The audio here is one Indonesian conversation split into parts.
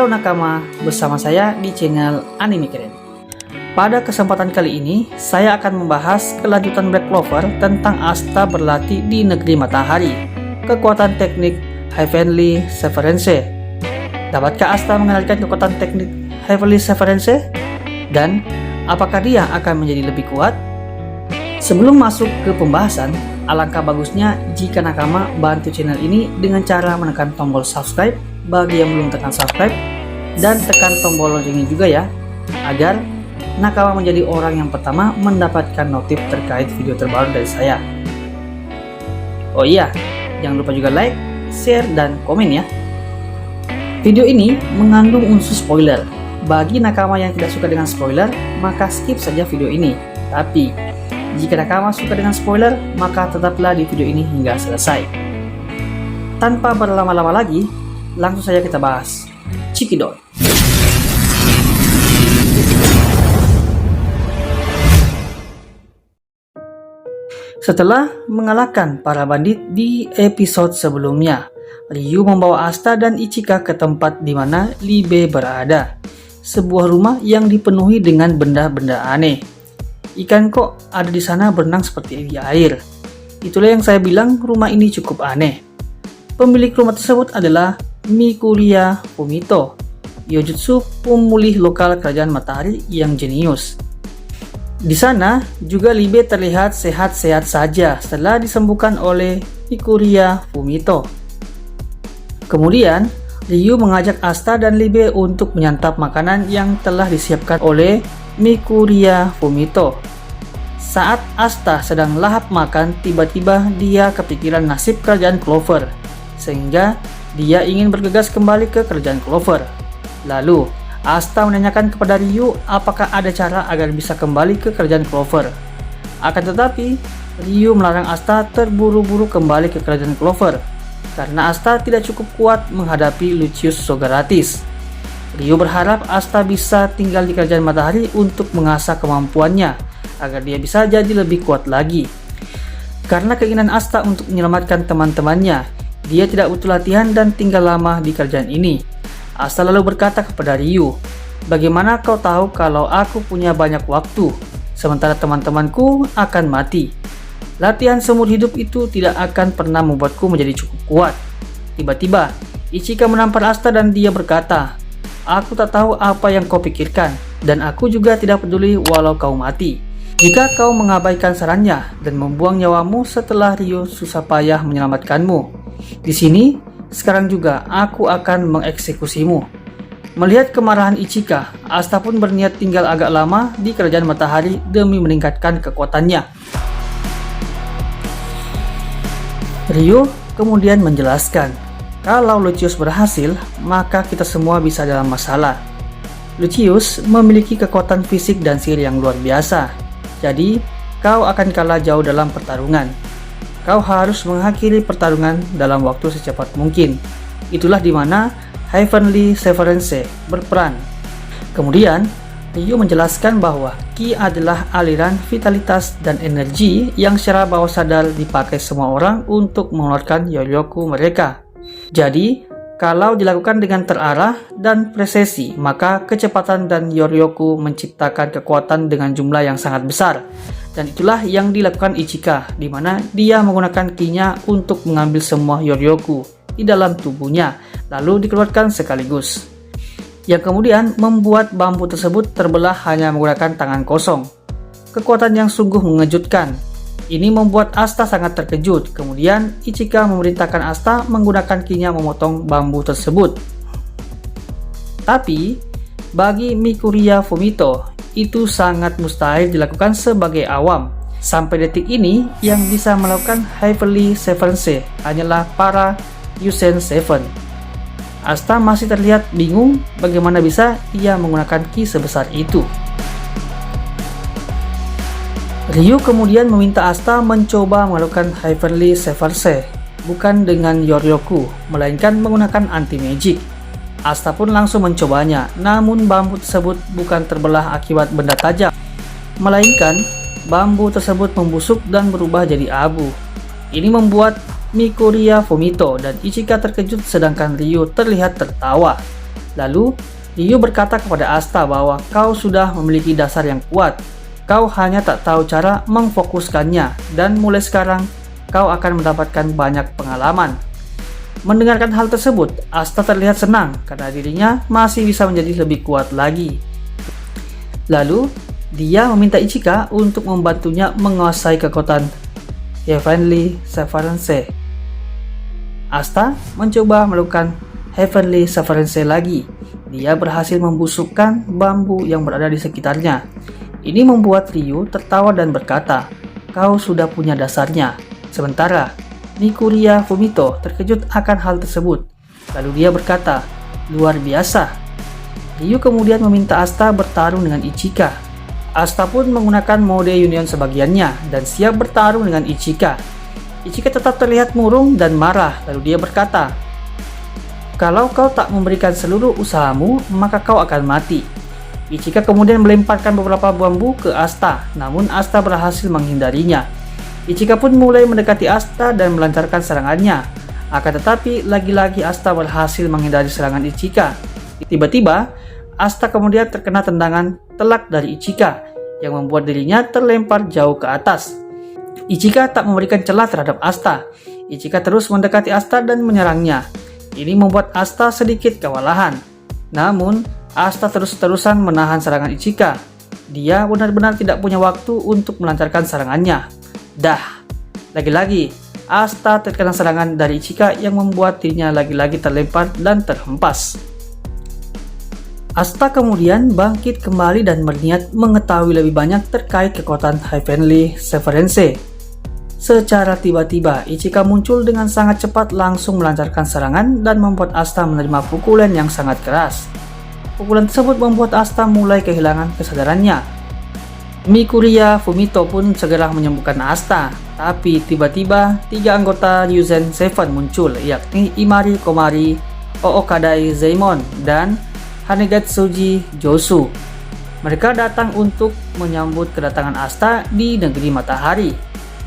Halo nakama, bersama saya di channel Anime Keren. Pada kesempatan kali ini, saya akan membahas kelanjutan Black Clover tentang Asta berlatih di negeri matahari, kekuatan teknik Heavenly Severance. Dapatkah Asta mengenalkan kekuatan teknik Heavenly Severance? Dan apakah dia akan menjadi lebih kuat? Sebelum masuk ke pembahasan, alangkah bagusnya jika nakama bantu channel ini dengan cara menekan tombol subscribe bagi yang belum tekan subscribe, dan tekan tombol loncengnya juga ya, agar nakama menjadi orang yang pertama mendapatkan notif terkait video terbaru dari saya. Oh iya, jangan lupa juga like, share, dan komen ya. Video ini mengandung unsur spoiler. Bagi nakama yang tidak suka dengan spoiler, maka skip saja video ini. Tapi jika nakama suka dengan spoiler, maka tetaplah di video ini hingga selesai. Tanpa berlama-lama lagi, langsung saja kita bahas Chikidot. Setelah mengalahkan para bandit di episode sebelumnya, Ryu membawa Asta dan Ichika ke tempat di mana Libe berada. Sebuah rumah yang dipenuhi dengan benda-benda aneh. Ikan kok ada di sana berenang seperti di air. Itulah yang saya bilang rumah ini cukup aneh. Pemilik rumah tersebut adalah Mikuria Fumito, Yojutsu pemulih lokal kerajaan matahari yang jenius. Di sana juga Libe terlihat sehat-sehat saja setelah disembuhkan oleh Mikuria Fumito. Kemudian Ryu mengajak Asta dan Libe untuk menyantap makanan yang telah disiapkan oleh Mikuria Fumito. Saat Asta sedang lahap makan, tiba-tiba dia kepikiran nasib kerajaan Clover, sehingga dia ingin bergegas kembali ke kerajaan Clover. Lalu, Asta menanyakan kepada Ryu apakah ada cara agar bisa kembali ke kerajaan Clover. Akan tetapi, Ryu melarang Asta terburu-buru kembali ke kerajaan Clover, karena Asta tidak cukup kuat menghadapi Lucius Sogaratis. Ryu berharap Asta bisa tinggal di kerajaan matahari untuk mengasah kemampuannya, agar dia bisa jadi lebih kuat lagi. Karena keinginan Asta untuk menyelamatkan teman-temannya, dia tidak butuh latihan dan tinggal lama di kerajaan ini. Asta lalu berkata kepada Ryu, "Bagaimana kau tahu kalau aku punya banyak waktu, sementara teman-temanku akan mati? Latihan seumur hidup itu tidak akan pernah membuatku menjadi cukup kuat." Tiba-tiba, Ichika menampar Asta dan dia berkata, "Aku tak tahu apa yang kau pikirkan, dan aku juga tidak peduli walau kau mati. Jika kau mengabaikan sarannya dan membuang nyawamu setelah Ryu susah payah menyelamatkanmu, di sini, sekarang juga aku akan mengeksekusimu." Melihat kemarahan Ichika, Asta pun berniat tinggal agak lama di kerajaan matahari demi meningkatkan kekuatannya. Ryu kemudian menjelaskan, kalau Lucius berhasil, maka kita semua bisa dalam masalah. Lucius memiliki kekuatan fisik dan sihir yang luar biasa, jadi kau akan kalah jauh dalam pertarungan. Kau harus mengakhiri pertarungan dalam waktu secepat mungkin. Itulah di mana Heavenly Severance berperan. Kemudian, Ryu menjelaskan bahwa Ki adalah aliran vitalitas dan energi yang secara bawah sadar dipakai semua orang untuk mengeluarkan Yoryoku mereka. Jadi, kalau dilakukan dengan terarah dan presisi, maka kecepatan dan Yoryoku menciptakan kekuatan dengan jumlah yang sangat besar. Dan itulah yang dilakukan Ichika, di mana dia menggunakan Ki-nya untuk mengambil semua Yoryoku di dalam tubuhnya, lalu dikeluarkan sekaligus. Yang kemudian membuat bambu tersebut terbelah hanya menggunakan tangan kosong. Kekuatan yang sungguh mengejutkan. Ini membuat Asta sangat terkejut. Kemudian Ichika memerintahkan Asta menggunakan Ki-nya memotong bambu tersebut. Tapi, bagi Mikuria Fumito, itu sangat mustahil dilakukan sebagai awam. Sampai detik ini, yang bisa melakukan Heavenly Severance hanyalah para Yusen Seven. Asta masih terlihat bingung bagaimana bisa ia menggunakan Ki sebesar itu. Ryu kemudian meminta Asta mencoba melakukan Heavenly Severance, bukan dengan Yoryoku, melainkan menggunakan anti-magic. Asta pun langsung mencobanya, namun bambu tersebut bukan terbelah akibat benda tajam, melainkan bambu tersebut membusuk dan berubah jadi abu. Ini membuat Mikuria Fumito dan Ichika terkejut sedangkan Ryu terlihat tertawa. Lalu, Ryu berkata kepada Asta bahwa kau sudah memiliki dasar yang kuat. Kau hanya tak tahu cara memfokuskannya, dan mulai sekarang kau akan mendapatkan banyak pengalaman. Mendengarkan hal tersebut, Asta terlihat senang karena dirinya masih bisa menjadi lebih kuat lagi. Lalu, dia meminta Ichika untuk membantunya menguasai kekuatan Heavenly Severance. Asta mencoba melakukan Heavenly Severance lagi. Dia berhasil membusukkan bambu yang berada di sekitarnya. Ini membuat Ryu tertawa dan berkata, "Kau sudah punya dasarnya." Sementara Mikuria Fumito terkejut akan hal tersebut. Lalu dia berkata, "Luar biasa." Ryu kemudian meminta Asta bertarung dengan Ichika. Asta pun menggunakan mode Union sebagiannya dan siap bertarung dengan Ichika. Ichika tetap terlihat murung dan marah, lalu dia berkata, "Kalau kau tak memberikan seluruh usahamu, maka kau akan mati." Ichika kemudian melemparkan beberapa bambu ke Asta, namun Asta berhasil menghindarinya. Ichika pun mulai mendekati Asta dan melancarkan serangannya. Akan tetapi, lagi-lagi Asta berhasil menghindari serangan Ichika. Tiba-tiba, Asta kemudian terkena tendangan telak dari Ichika, yang membuat dirinya terlempar jauh ke atas. Ichika tak memberikan celah terhadap Asta. Ichika terus mendekati Asta dan menyerangnya. Ini membuat Asta sedikit kewalahan. Namun, Asta terus-terusan menahan serangan Ichika. Dia benar-benar tidak punya waktu untuk melancarkan serangannya. Lagi-lagi, Asta terkena serangan dari Ichika yang membuat dirinya lagi-lagi terlempar dan terhempas. Asta kemudian bangkit kembali dan berniat mengetahui lebih banyak terkait kekuatan Heavenly Severance. Secara tiba-tiba, Ichika muncul dengan sangat cepat langsung melancarkan serangan dan membuat Asta menerima pukulan yang sangat keras. Pukulan tersebut membuat Asta mulai kehilangan kesadarannya. Mikuria Fumito pun segera menyembuhkan Asta, tapi tiba-tiba 3 anggota Yuzen 7 muncul, yakni Imari Komari, Ookadai Zeimon, dan Hanegatsuji Josu. Mereka datang untuk menyambut kedatangan Asta di negeri matahari.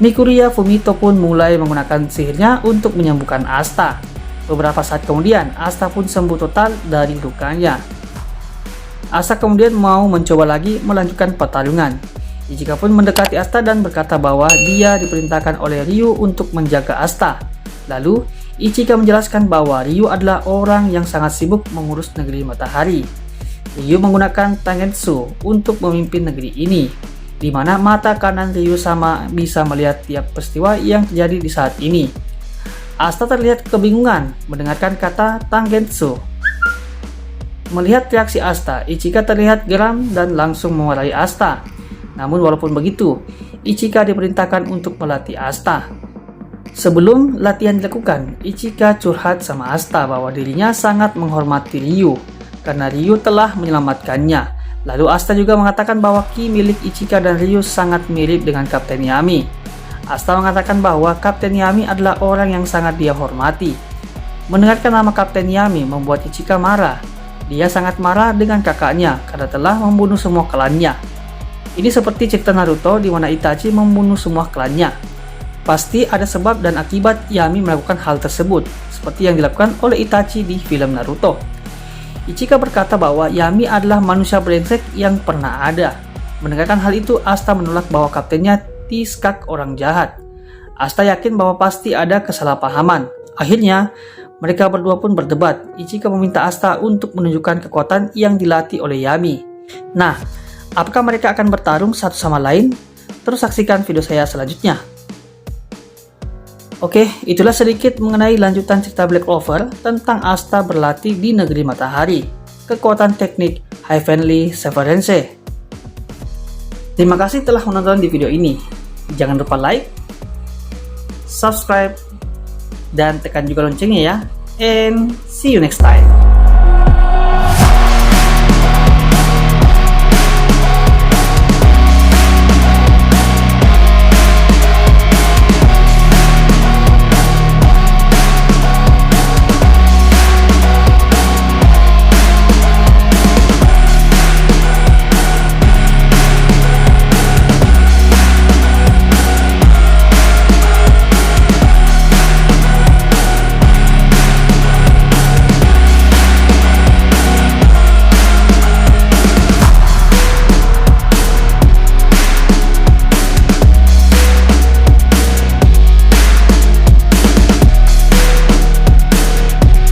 Mikuria Fumito pun mulai menggunakan sihirnya untuk menyembuhkan Asta. Beberapa saat kemudian, Asta pun sembuh total dari lukanya. Asta kemudian mau mencoba lagi melanjutkan pertarungan. Ichika pun mendekati Asta dan berkata bahwa dia diperintahkan oleh Ryu untuk menjaga Asta. Lalu, Ichika menjelaskan bahwa Ryu adalah orang yang sangat sibuk mengurus negeri matahari. Ryu menggunakan Tangetsu untuk memimpin negeri ini, di mana mata kanan Ryu sama bisa melihat tiap peristiwa yang terjadi di saat ini. Asta terlihat kebingungan mendengarkan kata Tangetsu. Melihat reaksi Asta, Ichika terlihat geram dan langsung memarahi Asta. Namun walaupun begitu, Ichika diperintahkan untuk melatih Asta. Sebelum latihan dilakukan, Ichika curhat sama Asta bahwa dirinya sangat menghormati Ryu karena Ryu telah menyelamatkannya. Lalu Asta juga mengatakan bahwa ki milik Ichika dan Ryu sangat mirip dengan Kapten Yami. Asta mengatakan bahwa Kapten Yami adalah orang yang sangat dia hormati. Mendengarkan nama Kapten Yami membuat Ichika marah. Dia sangat marah dengan kakaknya karena telah membunuh semua klannya. Ini seperti cerita Naruto di mana Itachi membunuh semua klannya. Pasti ada sebab dan akibat Yami melakukan hal tersebut, seperti yang dilakukan oleh Itachi di film Naruto. Ichika berkata bahwa Yami adalah manusia brengsek yang pernah ada. Mendengarkan hal itu, Asta menolak bahwa kaptennya T-Skak orang jahat. Asta yakin bahwa pasti ada kesalahpahaman. Akhirnya, mereka berdua pun berdebat. Ichika meminta Asta untuk menunjukkan kekuatan yang dilatih oleh Yami. Nah, apakah mereka akan bertarung satu sama lain? Terus saksikan video saya selanjutnya. Oke, itulah sedikit mengenai lanjutan cerita Black Clover tentang Asta berlatih di negeri matahari, kekuatan teknik Heavenly Severance. Terima kasih telah menonton di video ini. Jangan lupa like, subscribe, dan tekan juga loncengnya ya. And see you next time.